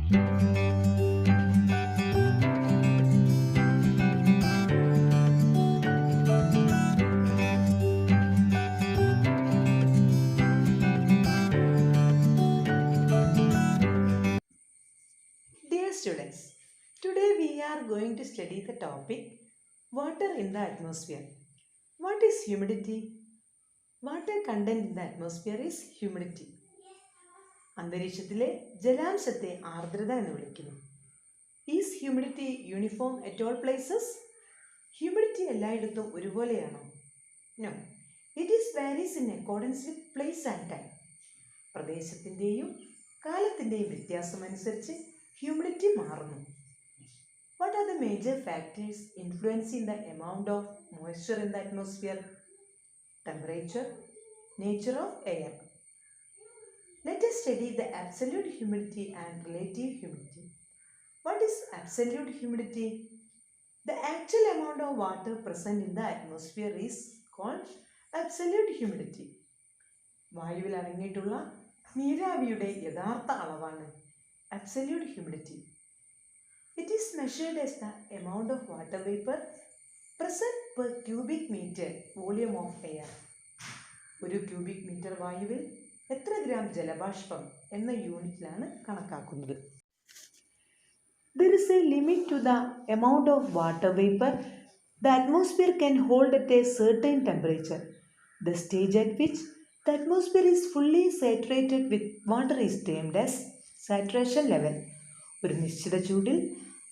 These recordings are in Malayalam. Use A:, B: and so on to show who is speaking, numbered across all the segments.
A: Dear students, today we are going to study the topic water in the atmosphere. What is humidity? Water content in the atmosphere is humidity. അന്തരീക്ഷത്തിലെ ജലാംശത്തെ ആർദ്രത എന്ന് വിളിക്കുന്നു. Is humidity uniform at all places? Humidity എല്ലായിടത്തും ഒരുപോലെയാണോ? No, it is varies in accordance with place and time. പ്രദേശത്തിൻ്റെയും കാലത്തിൻ്റെയും വ്യത്യാസമനുസരിച്ച് ഹ്യൂമിഡിറ്റി മാറുന്നു. What are the major factors influencing the amount of moisture in the atmosphere? Temperature, nature of air. Let us study the absolute humidity and relative humidity. What is absolute humidity? The actual amount of water present in the atmosphere is called absolute humidity. വായുവിൽ അടങ്ങിയിട്ടുള്ള നീരാവിയുടെ യഥാർത്ഥ അളവാണ് absolute humidity. It is measured as the amount of water vapor present per cubic meter volume of air. ഒരു ക്യൂബിക് മീറ്റർ വായുവിൽ എത്ര ഗ്രാം ജലബാഷ്പം എന്ന യൂണിറ്റിലാണ് കണക്കാക്കുന്നത്. There is a limit to the amount of water vapor the atmosphere can hold at a certain temperature. The stage at which the atmosphere is fully saturated with water is termed as saturation level. ഒരു നിശ്ചിത ചൂടിൽ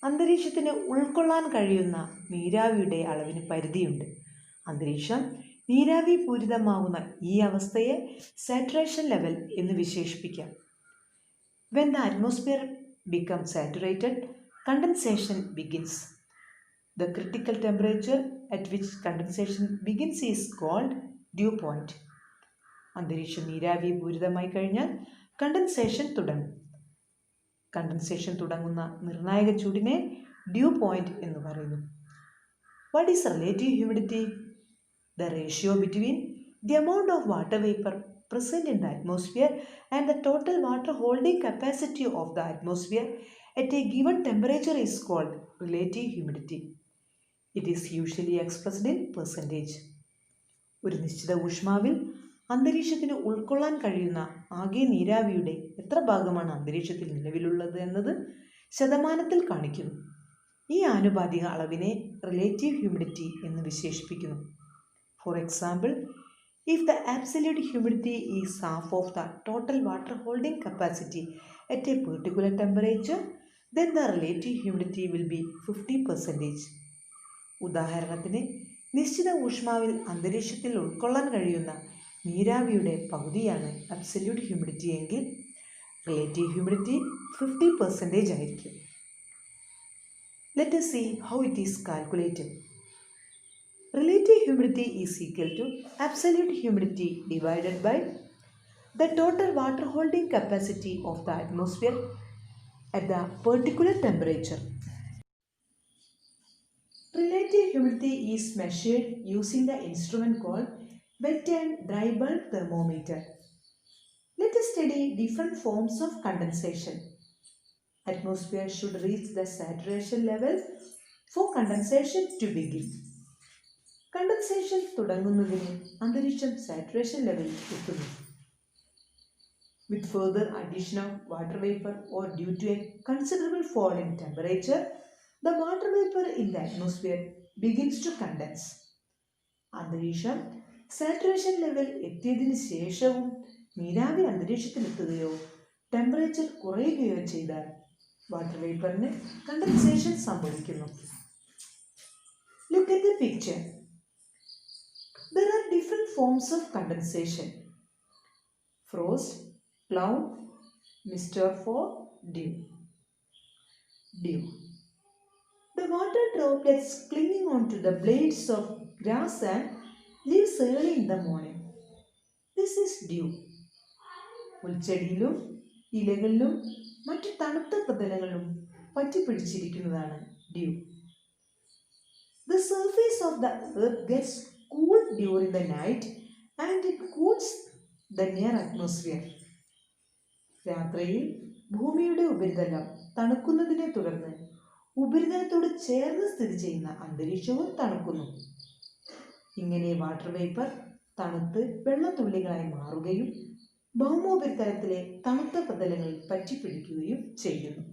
A: അന്തരീക്ഷത്തിന് ഉൾക്കൊള്ളാൻ കഴിയുന്ന നീരാവിയുടെ അളവിന് പരിധിയുണ്ട്. അന്തരീക്ഷം നീരാവി പൂരിതമാകുന്ന ഈ അവസ്ഥയെ സാറ്റുറേഷൻ ലെവൽ എന്ന് വിശേഷിപ്പിക്കാം. When the atmosphere becomes saturated, condensation begins. The critical temperature at which condensation begins is called dew point. അന്തരീക്ഷം നീരാവി പൂരിതമായി കഴിഞ്ഞാൽ കണ്ടൻസേഷൻ തുടങ്ങും. കണ്ടൻസേഷൻ തുടങ്ങുന്ന നിർണായക ചൂടിനെ ഡ്യൂ പോയിന്റ് എന്ന് പറയുന്നു. What is relative humidity? The ratio between the amount of water vapour present in the atmosphere and the total water holding capacity of the atmosphere at a given temperature is called relative humidity. It is usually expressed in percentage. ഒരു നിശ്ചിത ഊഷ്മാവിൽ അന്തരീക്ഷത്തിന് ഉൾക്കൊള്ളാൻ കഴിയുന്ന ആകെ നീരാവിയുടെ എത്ര ഭാഗമാണ് അന്തരീക്ഷത്തിൽ നിലവിലുള്ളത് എന്നത് ശതമാനത്തിൽ കാണിക്കുന്നു. ഈ ആനുപാതിക അളവിനെ റിലേറ്റീവ് ഹ്യൂമിഡിറ്റി എന്ന് വിശേഷിപ്പിക്കുന്നു. For example, if the absolute humidity is half of the total water holding capacity at a particular temperature, then the relative humidity will be 50%. ഉദാഹരണത്തിന്, നിശ്ചിത ഊഷ്മാവിൽ അന്തരീക്ഷത്തിൽ ഉൾക്കൊള്ളാൻ കഴിയുന്ന നീരാവിയുടെ പകുതിയാണ് അബ്സല്യൂട്ട് ഹ്യൂമിഡിറ്റി എങ്കിൽ റിലേറ്റീവ് ഹ്യൂമിഡിറ്റി 50% ആയിരിക്കും. Let us see how it is calculated. Relative humidity is equal to absolute humidity divided by the total water holding capacity of the atmosphere at the particular temperature. Relative humidity is measured using the instrument called wet and dry bulb thermometer. Let us study different forms of condensation. Atmosphere should reach the saturation level for condensation to begin. Condensation തുടങ്ങുന്നതിന് അന്തരീക്ഷം സാറ്റുറേഷൻ ലെവലിൽ എത്തുന്നു. With further addition of water vapour or due to a considerable fall in temperature, the water vapor in the atmosphere begins to condense. അന്തരീക്ഷം സാറ്റുറേഷൻ ലെവൽ എത്തിയതിനു ശേഷവും നീരാവി അന്തരീക്ഷത്തിലെത്തുകയോ ടെമ്പറേച്ചർ കുറയുകയോ ചെയ്താൽ വാട്ടർ വേപ്പറിന് കണ്ടൻസേഷൻ സംഭവിക്കുന്നു. Look at the picture. There are different forms of condensation: frost, cloud, mist or fog, dew. The water droplets clinging onto the blades of grass and leaves early in the morning. This is dew. ഉൾച്ചെടിയിലും ഇലകളിലും മറ്റു തണുത്ത പ്രതലങ്ങളിലും പറ്റിപ്പിടിച്ചിരിക്കുന്നതാണ് due. The surface of the earth gets cool during the night and it cools the near atmosphere. രാത്രിയിൽ ഭൂമിയുടെ ഉപരിതലം തണുക്കുന്നതിനെ തുടർന്ന് ഉപരിതലത്തോട് ചേർന്ന് സ്ഥിതി ചെയ്യുന്ന അന്തരീക്ഷവും തണുക്കുന്നു. ഇങ്ങനെ വാട്ടർ വേപ്പർ തണുത്ത് വെള്ളത്തുള്ളികളായി മാറുകയും ഭൗമോപരിതലത്തിലെ തണുത്ത പ്രതലങ്ങളിൽ പറ്റിപ്പിടിക്കുകയും ചെയ്യുന്നു.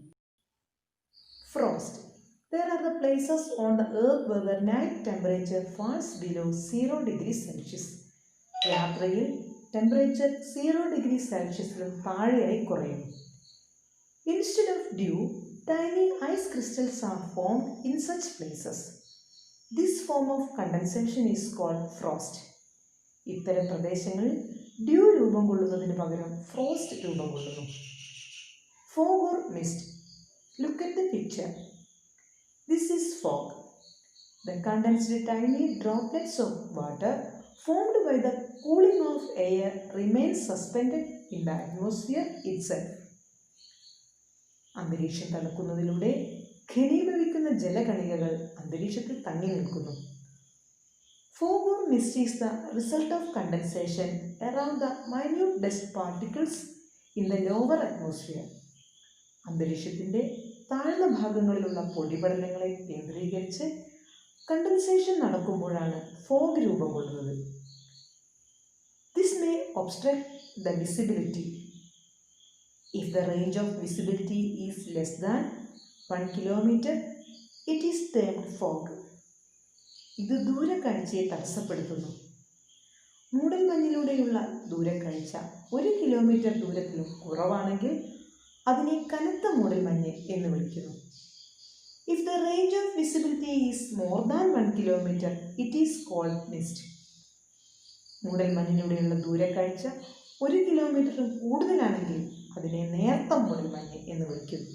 A: Frost. There are the places on the earth where the night temperature falls below 0 degrees Celsius. രാത്രിയിൽ ടെമ്പറേച്ചർ 0 ഡിഗ്രി സെൽഷ്യസിലും താഴെയായി കുറയുന്നു. Instead of dew, tiny ice crystals are formed in such places. This form of condensation is called frost. ഇത്തരം പ്രദേശങ്ങളിൽ ഡ്യൂ രൂപം കൊള്ളുന്നതിന് പകരം ഫ്രോസ്റ്റ് രൂപം കൊള്ളുന്നു. Fog or mist. Look at the picture. This is fog. The condensed tiny droplets of water formed by the cooling of air remain suspended in the atmosphere itself. അന്തരീക്ഷം തണുക്കുന്നതിലൂടെ ഘനീഭവിക്കുന്ന ജലകണികകൾ അന്തരീക്ഷത്തിൽ തങ്ങി നിൽക്കുന്നു. Fog or mist is the result of condensation around the minute dust particles in the lower atmosphere. അന്തരീക്ഷത്തിൻ്റെ താഴ്ന്ന ഭാഗങ്ങളിലുള്ള പൊടിപടലങ്ങളെ കേന്ദ്രീകരിച്ച് കണ്ടൻസേഷൻ നടക്കുമ്പോഴാണ് ഫോഗ് രൂപം കൊള്ളുന്നത്. This may obstruct the visibility. If the range of visibility is less than 1 kilometre, it is termed fog. ഇത് ദൂരക്കാഴ്ചയെ തടസ്സപ്പെടുത്തുന്നു. മൂടൽമഞ്ഞിലൂടെയുള്ള ദൂരക്കാഴ്ച 1 കിലോമീറ്റർ ദൂരത്തിലും കുറവാണെങ്കിൽ അതിനെ കനത്ത മൂടൽമഞ്ഞ് എന്ന് വിളിക്കുന്നു. If the range of visibility is more than 1 kilometre, it is called mist. മൂടൽമഞ്ഞിലൂടെയുള്ള ദൂരക്കാഴ്ച 1 കിലോമീറ്ററിൽ കൂടുതലാണെങ്കിൽ അതിനെ നേർത്ത മൂടൽമഞ്ഞ് എന്ന് വിളിക്കുന്നു.